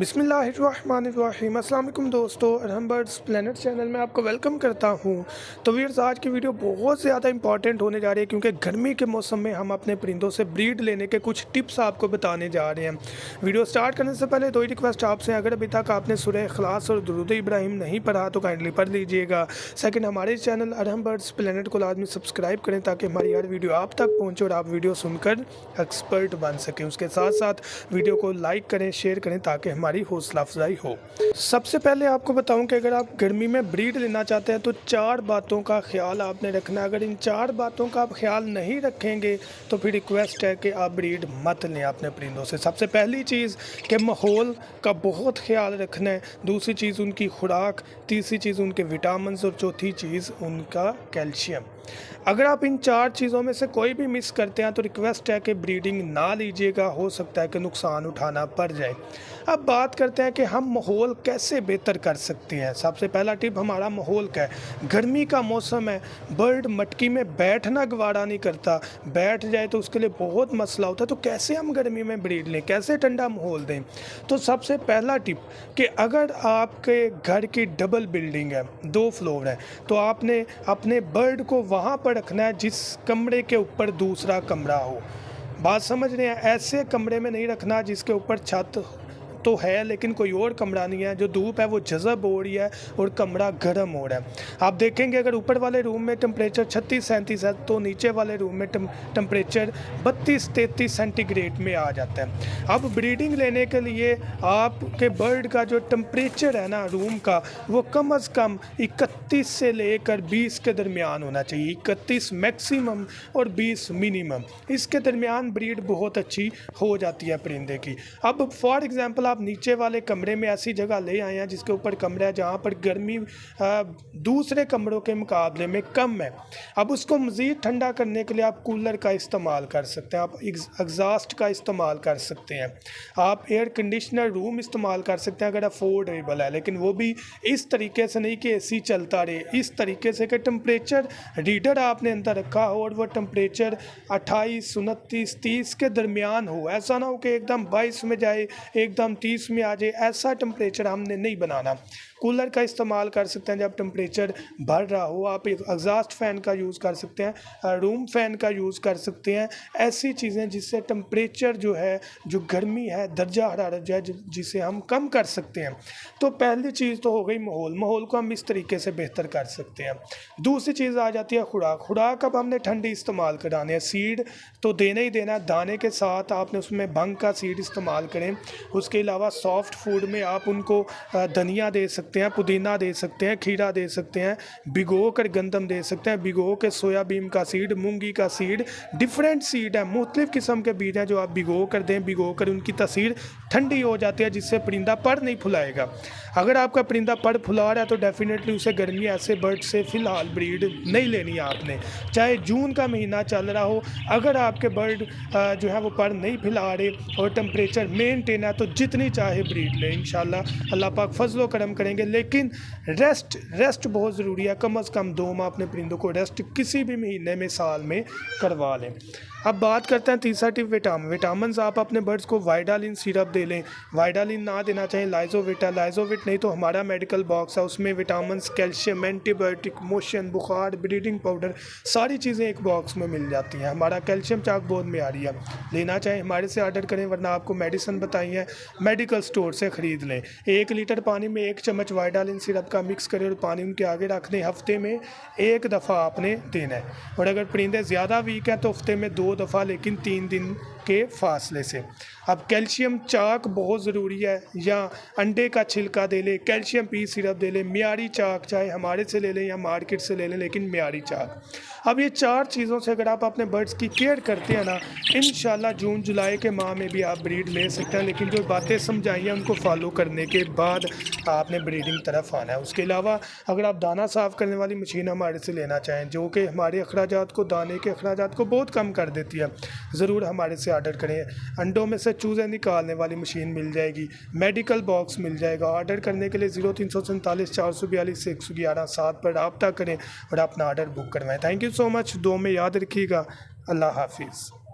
बिस्मिल्लाहिर्रहमानिर्रहीम। अस्सलाम वालेकुम दोस्तों, अरहम बर्ड्स प्लेनेट चैनल में आपको वेलकम करता हूं। तो व्यूअर्स, आज की वीडियो बहुत ज़्यादा इंपॉर्टेंट होने जा रही है क्योंकि गर्मी के मौसम में हम अपने परिंदों से ब्रीड लेने के कुछ टिप्स आपको बताने जा रहे हैं। वीडियो स्टार्ट करने से पहले दो ही रिक्वेस्ट आपसे, अगर अभी तक आपने सूरह इखलास और दुरूद इब्राहिम नहीं पढ़ा तो काइंडली पढ़ लीजिएगा। सेकंड, हमारे चैनल अरहम बर्ड्स प्लेनेट को लाजमी सब्सक्राइब करें ताकि हमारी हर वीडियो आप तक पहुँचे और आप वीडियो सुनकर एक्सपर्ट बन सकें। उसके साथ साथ वीडियो को लाइक करें, शेयर करें ताकि हमारी हौसला अफजाई हो। सबसे पहले आपको बताऊं कि अगर आप गर्मी में ब्रीड लेना चाहते हैं तो 4 बातों का ख्याल आपने रखना है। अगर इन 4 बातों का आप ख्याल नहीं रखेंगे तो फिर रिक्वेस्ट है कि आप ब्रीड मत लें अपने परिंदों से। सबसे पहली चीज़ कि माहौल का बहुत ख्याल रखना है, दूसरी चीज़ उनकी खुराक, तीसरी चीज़ उनके विटामिन और चौथी चीज़ उनका कैल्शियम। अगर आप इन 4 चीज़ों में से कोई भी मिस करते हैं तो रिक्वेस्ट है कि ब्रीडिंग ना लीजिएगा, हो सकता है कि नुकसान उठाना पड़ जाए। अब बात करते हैं कि हम माहौल कैसे बेहतर कर सकते हैं। सबसे पहला टिप हमारा माहौल का है। गर्मी का मौसम है, बर्ड मटकी में बैठना गवारा नहीं करता, बैठ जाए तो उसके लिए बहुत मसला होता है। तो कैसे हम गर्मी में ब्रीड लें, कैसे ठंडा माहौल दें? तो सबसे पहला टिप कि अगर आपके घर की डबल बिल्डिंग है, 2 फ्लोर है, तो आपने अपने बर्ड को वहाँ पर रखना है जिस कमरे के ऊपर दूसरा कमरा हो। बात समझ रहे हैं? ऐसे कमरे में नहीं रखना जिसके ऊपर छत तो है लेकिन कोई और कमरा नहीं है, जो धूप है वो जज़ब हो रही है और कमरा गर्म हो रहा है। आप देखेंगे अगर ऊपर वाले रूम में टेम्परेचर 36-37 है तो नीचे वाले रूम में टेम्परेचर 32-33 सेंटीग्रेड में आ जाता है। अब ब्रीडिंग लेने के लिए आपके बर्ड का जो टेम्परेचर है ना रूम का, वो कम अज़ कम 31 से लेकर 20 के दरमियान होना चाहिए। 31 मैक्सिमम और 20 मिनिमम, इसके दरमियान ब्रीड बहुत अच्छी हो जाती है परिंदे की। अब फॉर एग्जांपल आप नीचे वाले कमरे में ऐसी जगह ले आए हैं जिसके ऊपर कमरा है जहाँ पर गर्मी दूसरे कमरों के मुकाबले में कम है। अब उसको मज़ीद ठंडा करने के लिए आप कूलर का इस्तेमाल कर सकते हैं, आप एग्जॉस्ट का इस्तेमाल कर सकते हैं, आप एयर कंडीशनर रूम इस्तेमाल कर सकते हैं अगर अफोर्डेबल है, लेकिन वो भी इस तरीके से नहीं कि एसी चलता रहे, इस तरीके से कि टेम्परेचर रीडर आपने अंदर रखा हो और वो टेम्परेचर 28, 29, 30 के दरमियान हो। ऐसा ना हो कि एकदम 22 में जाए, एकदम 30 में आ जाए, ऐसा टेम्परेचर हमने नहीं बनाना। कूलर का इस्तेमाल कर सकते हैं जब टेम्परेचर बढ़ रहा हो, आप एग्जॉस्ट फ़ैन का यूज़ कर सकते हैं, रूम फ़ैन का यूज़ कर सकते हैं। ऐसी चीज़ें जिससे टेम्परेचर जो है, जो गर्मी है, दर्जा हरारत जो है, जिसे हम कम कर सकते हैं। तो पहली चीज़ तो हो गई माहौल। माहौल को हम इस तरीके से बेहतर कर सकते हैं। दूसरी चीज़ आ जाती है खुराक। खुराक अब हमने ठंडी इस्तेमाल करानी है। सीड तो देना ही देना है, दाने के साथ आपने उसमें भंग का सीड इस्तेमाल करें। उसके अलावा सॉफ्ट फूड में आप उनको धनिया दे सकते हैं, पुदीना दे सकते हैं, खीरा दे सकते हैं, भिगो कर गंदम दे सकते हैं, भिगो के सोयाबीन का सीड, मूंगी का सीड, डिफरेंट सीड है, मुख्तलिफ किस्म के बीज हैं जो आप भिगो कर दें। भिगो कर उनकी तासीर ठंडी हो जाती है जिससे परिंदा पर नहीं फुलाएगा। अगर आपका परिंदा पर फुला रहा है तो डेफिनेटली उसे गर्मी ऐसे बर्ड से फ़िलहाल ब्रीड नहीं लेनी है आपने, चाहे जून का महीना चल रहा हो। अगर आपके बर्ड जो है वो पर नहीं फैला रहे और टेम्परेचर मेनटेन है तो जितनी चाहे ब्रीड लें, इंशाल्लाह अल्लाह पाक फजलो करम करेंगे। लेकिन रेस्ट बहुत ज़रूरी है। कम अज़ कम 2 माह अपने परिंदों को रेस्ट किसी भी महीने में, साल में करवा लें। अब बात करते हैं तीसरा टिप, विटामिन। आप अपने बर्ड्स को वाइडालिन सिरप दे लें। वाइडालिन ना देना चाहें लाइजोविट नहीं तो हमारा मेडिकल बॉक्स है, उसमें विटामिन, कैल्शियम, एंटीबायोटिक, मोशन, बुखार, ब्रीडिंग पाउडर, सारी चीज़ें एक बॉक्स में मिल जाती हैं। हमारा कैल्शियम चाक बहुत म्यारी है, लेना चाहें हमारे से ऑर्डर करें, वरना आपको मेडिसिन बताई है मेडिकल स्टोर से ख़रीद लें। 1 लीटर पानी में 1 चम्मच वाइडालिन सिरप का मिक्स करें और पानी उनके आगे रख दें। हफ्ते में 1 दफ़ा आपने देना है, और अगर परिंदे ज़्यादा वीक हैं तो हफ्ते में 2 दफ़ा, लेकिन 3 दिन के फासले से। अब कैल्शियम चाक बहुत ज़रूरी है, या अंडे का छिलका दे लें, कैल्शियम पी सिरप दे लें, म्यारी चाक चाहे हमारे से ले लें या मार्केट से ले लें, लेकिन म्यारी चाक। अब ये 4 चीज़ों से अगर आप अपने बर्ड्स की केयर करते हैं ना, इंशाल्लाह जून जुलाई के माह में भी आप ब्रीड ले सकते हैं। लेकिन जो बातें समझाई हैं उनको फॉलो करने के बाद आपने ब्रीडिंग तरफ आना है। उसके अलावा अगर आप दाना साफ़ करने वाली मशीन हमारे से लेना चाहें जो कि हमारे अखराजात को, दाने के अखराजात को बहुत कम कर देती है, ज़रूर हमारे से ऑर्डर करें। अंडों में से चूज़े निकालने वाली मशीन मिल जाएगी, मेडिकल बॉक्स मिल जाएगा। ऑर्डर करने के लिए 0347 442 111 7 पर रब्ता करें और अपना ऑर्डर बुक करवाएं। Thank you so much. दो में याद रखिएगा। अल्लाह हाफिज़।